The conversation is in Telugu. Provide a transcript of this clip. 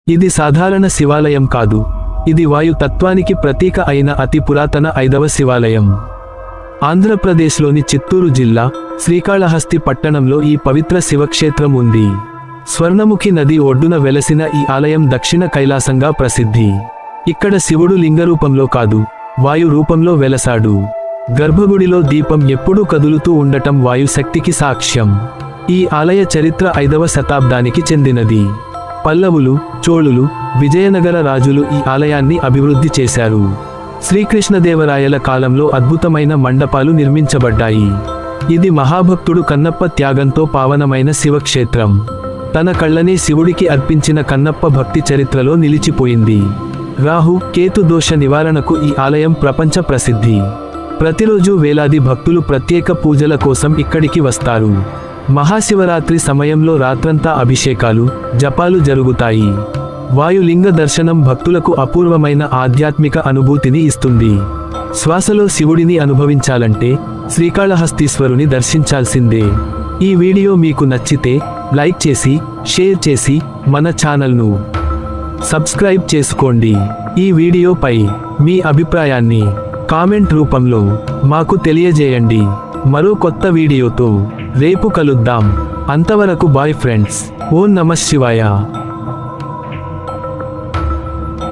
ఇది సాధారణ శివాలయం కాదు, ఇది వాయు తత్వానికి ప్రతీక అయిన అతి పురాతన 5వ శివాలయం. ఆంధ్రప్రదేశ్లోని చిత్తూరు జిల్లా శ్రీకాళహస్తి పట్టణంలో ఈ పవిత్ర శివక్షేత్రం ఉంది. స్వర్ణముఖి నది ఒడ్డున వెలసిన ఈ ఆలయం దక్షిణ కైలాసంగా ప్రసిద్ధి. ఇక్కడ శివుడు లింగరూపంలో కాదు, వాయు రూపంలో వెలసాడు. గర్భగుడిలో దీపం ఎప్పుడూ కదులుతూ ఉండటం వాయుశక్తికి సాక్ష్యం. ఈ ఆలయ చరిత్ర 5వ శతాబ్దానికి చెందినది. పల్లవులు, చోళులు, విజయనగర రాజులు ఈ ఆలయాన్ని అభివృద్ధి చేశారు. శ్రీకృష్ణదేవరాయల కాలంలో అద్భుతమైన మండపాలు నిర్మించబడ్డాయి. ఇది మహాభక్తుడు కన్నప్ప త్యాగంతో పావనమైన శివక్షేత్రం. తన కళ్ళనే శివుడికి అర్పించిన కన్నప్ప భక్తి చరిత్రలో నిలిచిపోయింది. రాహు, కేతు దోష నివారణకు ఈ ఆలయం ప్రపంచ ప్రసిద్ధి. ప్రతిరోజు వేలాది భక్తులు ప్రత్యేక పూజల కోసం ఇక్కడికి వస్తారు. మహాశివరాత్రి సమయంలో రాత్రంతా అభిషేకాలు, జపాలు జరుగుతాయి. వాయులింగ దర్శనం భక్తులకు అపూర్వమైన ఆధ్యాత్మిక అనుభూతిని ఇస్తుంది. శ్వాసలో శివుడిని అనుభవించాలంటే శ్రీకాళహస్తీశ్వరుని దర్శించాల్సిందే. ఈ వీడియో మీకు నచ్చితే లైక్ చేసి, షేర్ చేసి మన ఛానల్ను సబ్స్క్రైబ్ చేసుకోండి. ఈ వీడియోపై మీ అభిప్రాయాన్ని కామెంట్ రూపంలో మాకు తెలియజేయండి. మరో కొత్త వీడియోతో రేపు కలుద్దాం. అంతవరకు బాయ్ ఫ్రెండ్స్. ఓం నమః శివాయ.